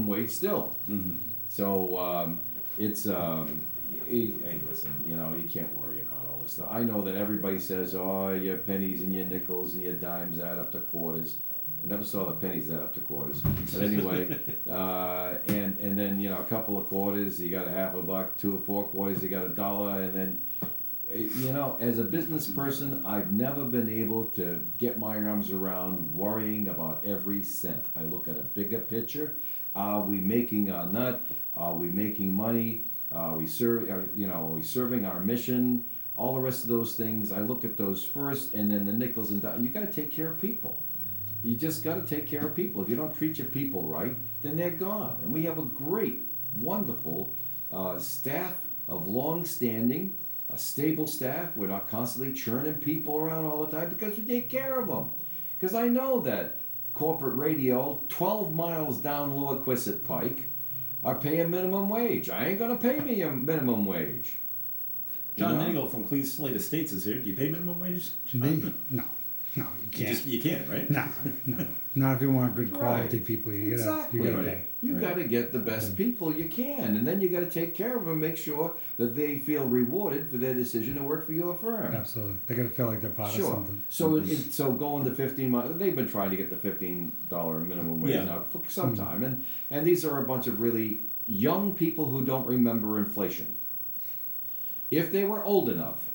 wage still. Mm-hmm. So hey, listen, you can't worry about all this stuff. I know that everybody says, oh, your pennies and your nickels and your dimes add up to quarters. I never saw the pennies add up to quarters. But anyway, and then, a couple of quarters, you got a half a buck, 2 or 4 quarters, you got $1, and then, as a business person, I've never been able to get my arms around worrying about every cent. I look at a bigger picture. Are we making our nut? Are we making money? Are we serving our mission? All the rest of those things, I look at those first, and then the nickels and dimes. You got to take care of people. You just got to take care of people. If you don't treat your people right, then they're gone. And we have a great, wonderful staff of long-standing, a stable staff. We're not constantly churning people around all the time because we take care of them. Because I know that corporate radio, 12 miles down Lower-Quisset Pike, are paying minimum wage. I ain't going to pay me a minimum wage. John Nagel from Slate Estates is here. Do you pay minimum wage? Me? No, you can't. You can't, right? No. Not if you want good quality Right. people. You Exactly. gotta pay. You Right. got to get the best people you can, and then you got to take care of them, make sure that they feel rewarded for their decision to work for your firm. Absolutely. They gotta feel like they're part of Sure. something. So so going to 15 months, they've been trying to get the $15 minimum wage Yeah. now for some time, and these are a bunch of really young people who don't remember inflation. If they were old enough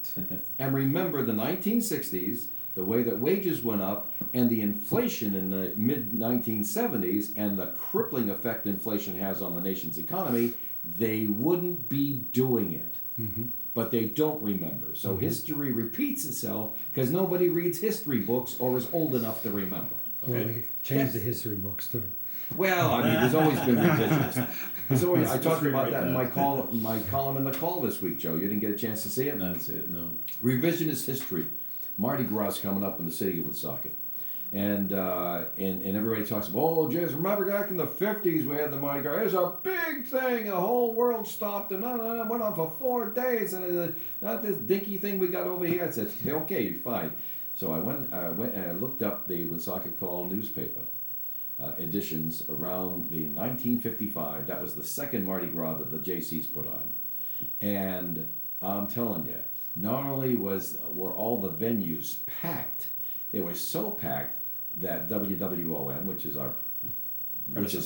and remember the 1960s, the way that wages went up, and the inflation in the mid-1970s, and the crippling effect inflation has on the nation's economy, they wouldn't be doing it. Mm-hmm. But they don't remember. So history repeats itself because nobody reads history books or is old enough to remember. Well, Okay. they changed the history books too. Well, I mean, there's always been revisionist. I talked about that in my Right. column in the Call this week, Joe. You didn't get a chance to see it? No, I didn't see it, no. Revisionist history. Mardi Gras coming up in the city of Woonsocket. And everybody talks about, oh, just remember back in the 50s we had the Mardi Gras. It was a big thing. The whole world stopped and it went on for 4 days. And not this dinky thing we got over here. I said, okay, fine. So I went and I looked up the Woonsocket Call newspaper editions around the 1955. That was the second Mardi Gras that the JCs put on. And I'm telling you, not only were all the venues packed, they were so packed that WWOM, which is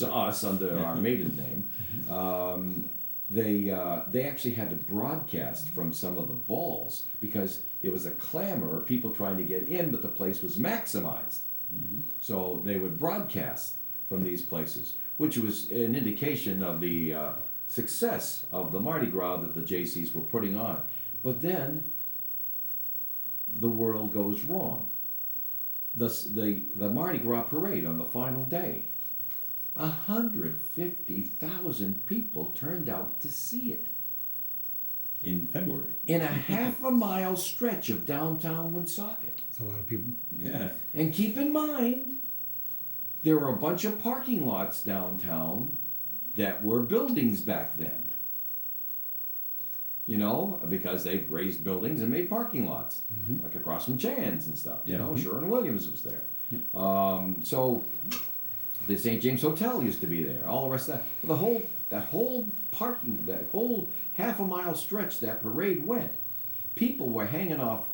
us under our maiden name, they actually had to broadcast from some of the balls because there was a clamor of people trying to get in, but the place was maximized. Mm-hmm. So they would broadcast from these places, which was an indication of the success of the Mardi Gras that the JCs were putting on. But then the world goes wrong. The Mardi Gras parade on the final day, 150,000 people turned out to see it. In February. In a half a mile stretch of downtown Woonsocket. It's a lot of people. Yeah. And keep in mind, there were a bunch of parking lots downtown that were buildings back then. Because they raised buildings and made parking lots, like across from Chan's and stuff. Sherwin-Williams was there. So the St. James Hotel used to be there. All the rest of that. That whole half a mile stretch that parade went. People were hanging off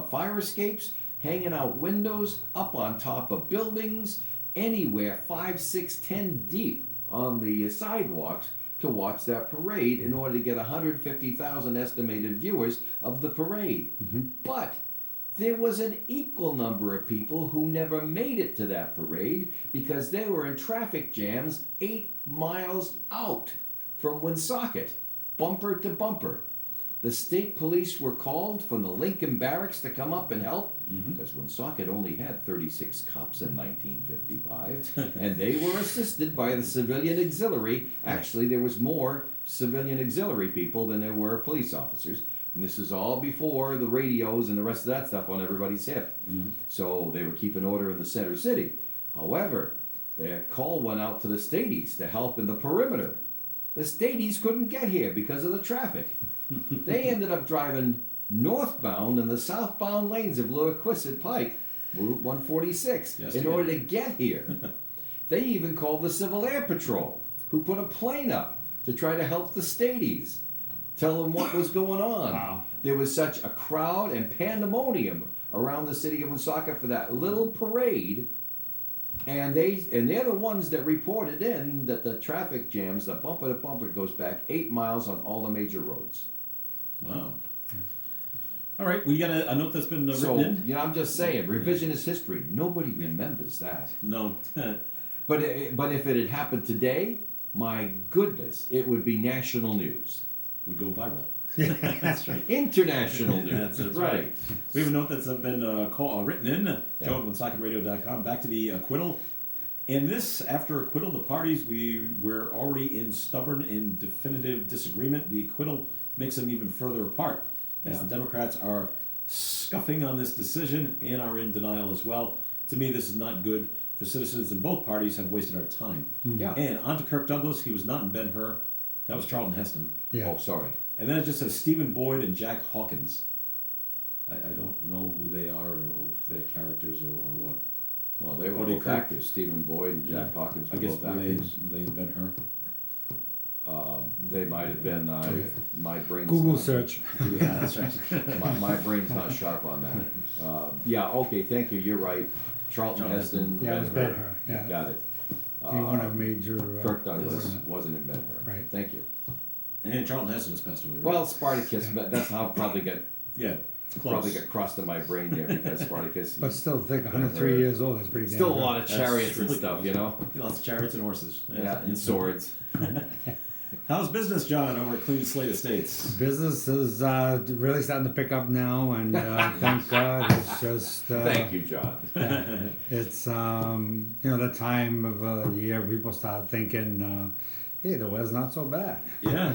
fire escapes, hanging out windows, up on top of buildings, anywhere 5, 6, 10 deep on the sidewalks to watch that parade in order to get 150,000 estimated viewers of the parade. But there was an equal number of people who never made it to that parade because they were in traffic jams 8 miles out from Woonsocket, bumper to bumper. The state police were called from the Lincoln Barracks to come up and help because Woonsocket only had 36 cops in 1955, and they were assisted by the civilian auxiliary. Actually, there was more civilian auxiliary people than there were police officers. And this is all before the radios and the rest of that stuff on everybody's hip. So they were keeping order in the center city. However, their call went out to the Stadies to help in the perimeter. The Stadies couldn't get here because of the traffic. They ended up driving northbound in the southbound lanes of Lower-Quisset Pike, Route 146, in order to get here. They even called the Civil Air Patrol who put a plane up to try to help the Stadies, tell them what was going on. Wow. There was such a crowd and pandemonium around the city of Woonsocket for that little parade. And they're the ones that reported in that the traffic jams, the bumper to bumper, goes back 8 miles on all the major roads. Wow. All right, we got a note that's been written So, in. you know, I'm just saying, revisionist history. Nobody remembers that. No. But if it had happened today, my goodness, it would be national news. Would go viral. That's right. International news. That's right. right. We have a note that's been written in. Joe at WoonsocketRadio.com. Back to the acquittal. In this, after acquittal, the parties were already in stubborn and definitive disagreement. The acquittal makes them even further apart, as the Democrats are scuffing on this decision and are in denial as well. To me, this is not good for citizens, and both parties have wasted our time. Yeah. And on to Kirk Douglas. He was not in Ben-Hur. That was Charlton Heston. Yeah. Oh, sorry. And then it just says Stephen Boyd and Jack Hawkins. I don't know who they are or if they're characters or what. Well, they were Cody both Kirk. actors. Stephen Boyd and Jack Hawkins I were guess both they actors. in Ben-Hur. They might have been. My brain's Google not- search. Yeah, that's right. my brain's not sharp on that. Yeah. Okay. Thank you. You're right. Charlton Heston. Yeah, it was Ben-Hur. Ben-Hur, yeah. You got it. You want a major. Kirk Douglas wasn't it? wasn't in Ben-Hur. Right. Thank you. And Charlton Heston has passed away. Right? Well, Spartacus. But that's how it probably got close. crossed in my brain there because Spartacus. But still, think 103 years old. That's pretty damn Still a good. lot of That's chariots and really stuff, close. you know. Lots of chariots and horses. Yeah, and swords. How's business, John, over at Clean Slate Estates? Business is really starting to pick up now, and thank God. It's just Thank you, John. it's the time of year people start thinking, hey, the weather's not so bad, Yeah.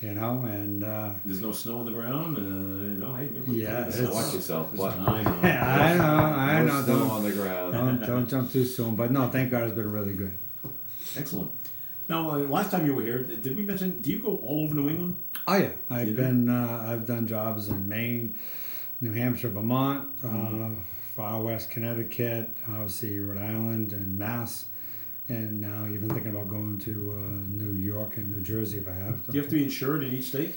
and There's no snow on the ground. Hey, maybe we Yeah, can it's- Watch yourself. It's What? time. I No know. snow on the ground. Don't jump too soon. But no, thank God it's been really good. Excellent. Now, last time you were here, did we mention? Do you go all over New England? Oh yeah, I've You do? been I've done jobs in Maine, New Hampshire, Vermont, far west Connecticut, obviously Rhode Island and Mass, and now even thinking about going to New York and New Jersey if I have to. Do you have to be insured in each state?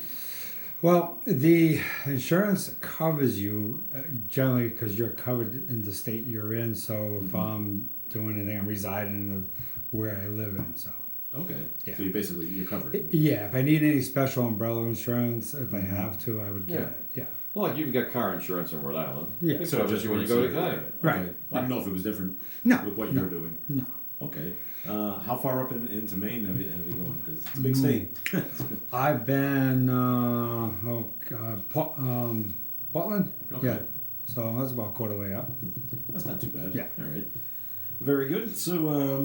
Well, the insurance covers you generally because you're covered in the state you're in. So if I'm doing anything, I'm residing in where I live in. So. Okay. Yeah. So you're covered. Yeah, if I need any special umbrella insurance, if I have to, I would get Yeah. it. Yeah. Well, like you've got car insurance in Rhode Island. Yeah. It covers you when you go to Connecticut. Right. Okay. I don't know if it was different No, with what no. you're doing. No. Okay. How far up into Maine have you gone? Because it's a big state. I've been, Portland? Okay. Yeah. So that's about a quarter way up. That's not too bad. Yeah. All right. Very good. So,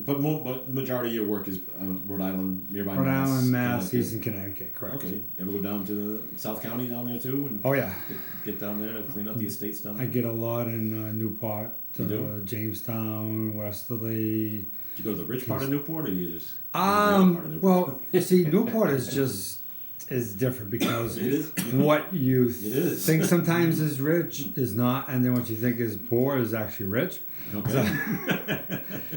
but majority of your work is Rhode Island, nearby Rhode Mass, Island, Mass, Connecticut. Eastern Connecticut, correct. Okay. You ever go down to South County down there too, and Oh, yeah. get down there to clean up the estates down there? I get a lot in Newport, You do? Jamestown, Westerly. Did you go to the rich part of Newport, or you just? go to the other part of Newport? Well, you see, Newport is different because It is. what you It is. think sometimes is rich is not, and then what you think is poor is actually rich. Okay.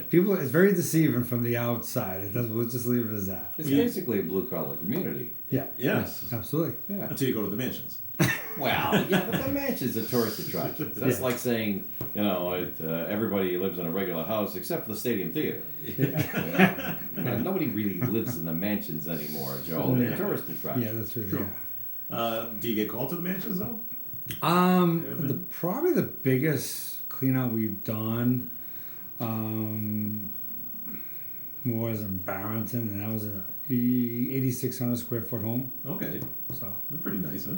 People, it's very deceiving from the outside. It does, we'll just leave it as that. It's basically a blue collar community. Yeah, Yes. absolutely. Yeah. Until you go to the mansions. Well, yeah, but the mansion's a tourist attraction. That's Yeah. like saying, everybody lives in a regular house except for the Stadium Theater. Nobody really lives in the mansions anymore, Joe. They're tourist attractions. Yeah, that's true. Sure. Yeah. Do you get called to the mansions though? Probably the biggest clean out we've done was in Barrington, and that was a 8,600 square foot home. Okay. So, That's pretty nice, huh?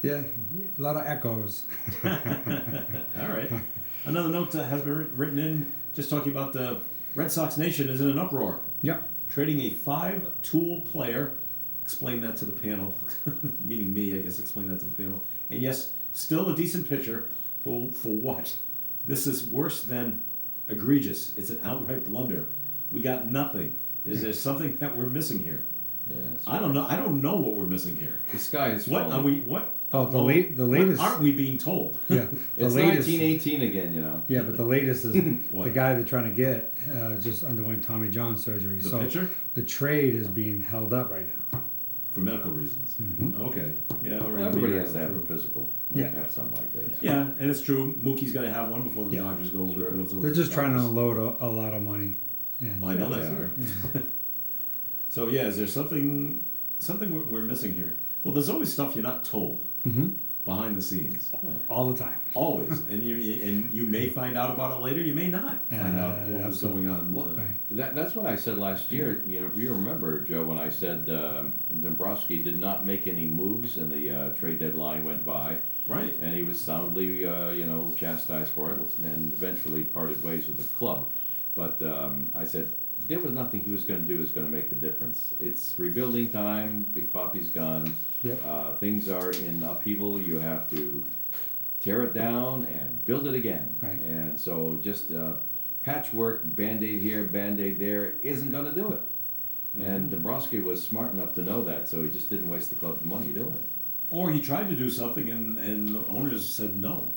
yeah, a lot of echoes. All right. Another note has been written in just talking about the Red Sox Nation is in an uproar. Yep. Trading a 5-tool player. Explain that to the panel. Meaning me, I guess. Explain that to the panel. And yes, still a decent pitcher. For what? This is worse than egregious. It's an outright blunder. We got nothing. Is there something that we're missing here? Yes. I don't know. I don't know what we're missing here. The sky is What falling. are we? What Oh, the latest. Aren't we being told? Yeah, the It's latest. 1918 again, you know. Yeah, but the latest is the What? guy they're trying to get just underwent Tommy John surgery. The so pitcher? the trade is being held up right now. For medical reasons. Mm-hmm. Okay. Yeah. All right. Well, everybody has to have a physical. When Yeah. they have something like this. Yeah, and it's true. Mookie's got to have one before the Yeah. Dodgers go over. goes over They're to just the trying to Dodgers. unload a lot of money. And I know they Yeah. are. So yeah, is there something we're missing here? Well, there's always stuff you're not told behind the scenes, all the time. always, and you may find out about it later. You may not find out what was absolutely. going on. Well, Right. that's what I said last year. You know, you remember, Joe, when I said Dombrowski did not make any moves and the trade deadline went by, Right. and he was soundly, chastised for it, and eventually parted ways with the club. But I said there was nothing he was going to do was going to make the difference. It's rebuilding time. Big Papi's gone. Yep. Things are in upheaval. You have to tear it down and build it again. Right. And so just patchwork, Band-Aid here, Band-Aid there, isn't going to do it. And Dombrowski was smart enough to know that, so he just didn't waste the club's money doing it. Or he tried to do something and the owners said no.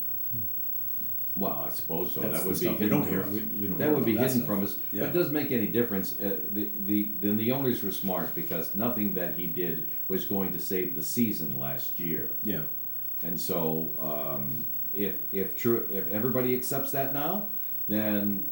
Well, I suppose so. That's That would the be stuff we hidden don't from hear. us. We don't That hear would be about that hidden stuff. from us. Yeah. But it doesn't make any difference. Then the owners were smart because nothing that he did was going to save the season last year. Yeah. And so, if everybody accepts that now, then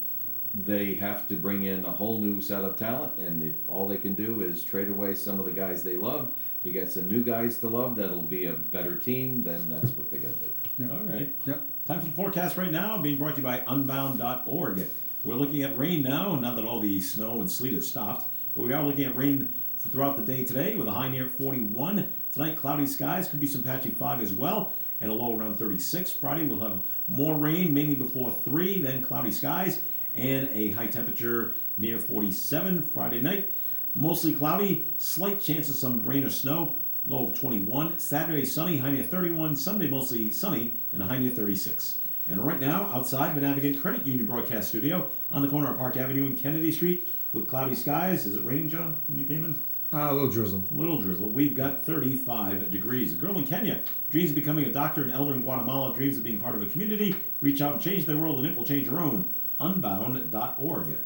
they have to bring in a whole new set of talent. And if all they can do is trade away some of the guys they love to get some new guys to love, that'll be a better team. Then that's what they're gonna do. Yep. All right. Yep. Time for the forecast right now, being brought to you by Unbound.org. We're looking at rain now, now that all the snow and sleet has stopped. But we are looking at rain throughout the day today with a high near 41. Tonight, cloudy skies, could be some patchy fog as well, and a low around 36. Friday, we'll have more rain, mainly before 3, then cloudy skies, and a high temperature near 47. Friday night, mostly cloudy, slight chance of some rain or snow, low of 21. Saturday, sunny, high near 31. Sunday, mostly sunny, and a high near 36. And right now, outside the Navigant Credit Union Broadcast Studio on the corner of Park Avenue and Kennedy Street with cloudy skies. Is it raining, John, when you came in? A little drizzle. A little drizzle. We've got 35 degrees. A girl in Kenya dreams of becoming a doctor, an elder in Guatemala dreams of being part of a community. Reach out and change their world, and it will change your own. Unbound.org.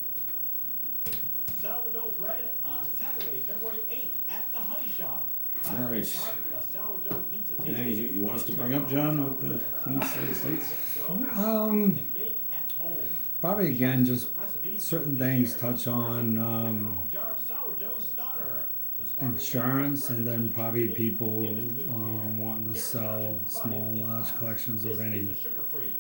Sourdough bread on Saturday, February 8th at the Honey Shop. All right. Start with a sourdough pizza Anything you want us to bring up, John, with the clean slate estates? Um, and bake at home. Probably again, just Recipe certain things touch on jar of sourdough starter. The starter insurance, and then probably people wanting to sell small and large collections of any, sugar-free.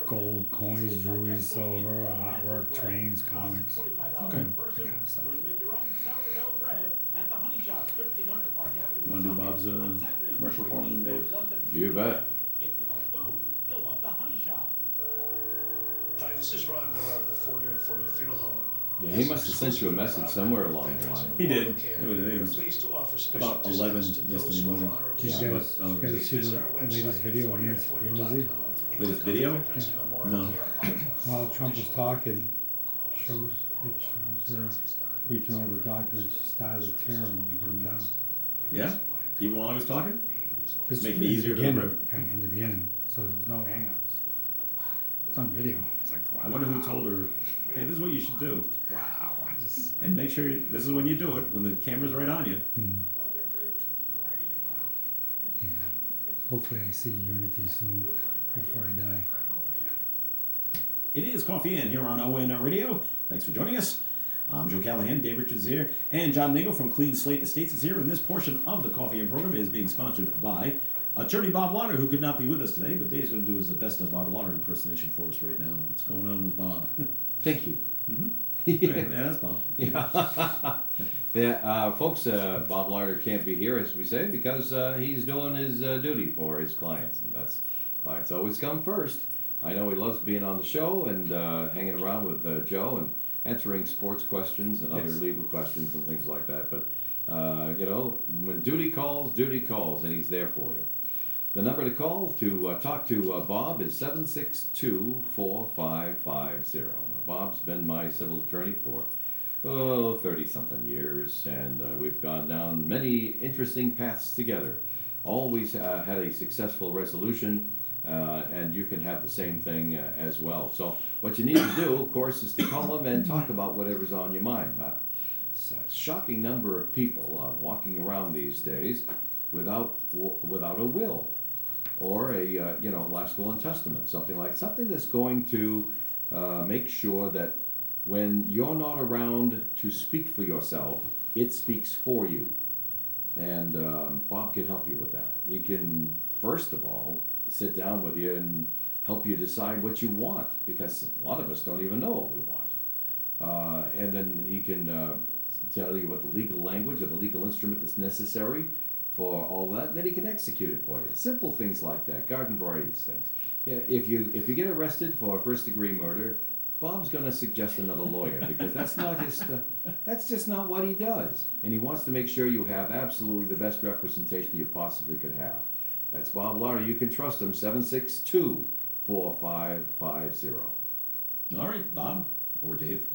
gold coins, jewelry, silver, artwork, trains, comics. $45 Okay. per That person. kind of stuff. Learn to make your own sourdough bread at the Honey Shop, 1300 Park Avenue. Want to do Bob's On Saturday, commercial for February him, 8th, Dave? 1 to 3 You bet. If you love food, you'll love the Honey Shop. Hi, this is Ron Miller of the Fornier and Fornier Funeral Home. Yeah, he must have sent you a message somewhere along the line. He did. We're pleased to offer special About 11 discounts to those yesterday who have morning. honorable Did you Yeah, guys, but, oh, you guys see Visit the our website latest at video on Nancy Pelosi? fornierandfornier.com. Latest video? Veterans Memorial No. Care Icon. While Trump was talking, it shows her reaching over the documents, she started to tear them and put them down. Yeah? Even while I was talking? It's Make it in the easier to beginning, rip. right, in the beginning, so there's no hang-ups. It's on video. It's like, wow. I wonder who told her, hey, this is what you should do. Wow, I just. And make sure this is when you do it, when the camera's right on you. Yeah. Hopefully I see unity soon before I die. It is Coffee In here on ON Radio. Thanks for joining us. I'm Joe Callahan, Dave Richards here, and John Nagle from Clean Slate Estates is here. And this portion of the Coffee In program is being sponsored by attorney Bob Lauder, who could not be with us today, but Dave's going to do his best of Bob Lauder impersonation for us right now. What's going on with Bob? Thank you. Yeah, that's Bob. Yeah, folks, Bob Larder can't be here, as we say, because he's doing his duty for his clients, and that's clients always come first. I know he loves being on the show and hanging around with Joe and answering sports questions and other Yes. legal questions and things like that. But when duty calls, and he's there for you. The number to call to talk to Bob is 762-4550. Now, Bob's been my civil attorney for 30-something years, and we've gone down many interesting paths together. always had a successful resolution, and you can have the same thing as well. So what you need to do, of course, is to call them and talk about whatever's on your mind. It's a shocking number of people are walking around these days without a will or a last will and testament, something that's going to make sure that when you're not around to speak for yourself, it speaks for you. And Bob can help you with that. He can, first of all, sit down with you and help you decide what you want, because a lot of us don't even know what we want. And then he can tell you what the legal language or the legal instrument that's necessary for all that, and then he can execute it for you. Simple things like that, garden varieties things. Yeah, if you get arrested for first-degree murder, Bob's going to suggest another lawyer, because that's not his. That's just not what he does, and he wants to make sure you have absolutely the best representation you possibly could have. That's Bob Larder. You can trust him. 762-4550. All right, Bob or Dave.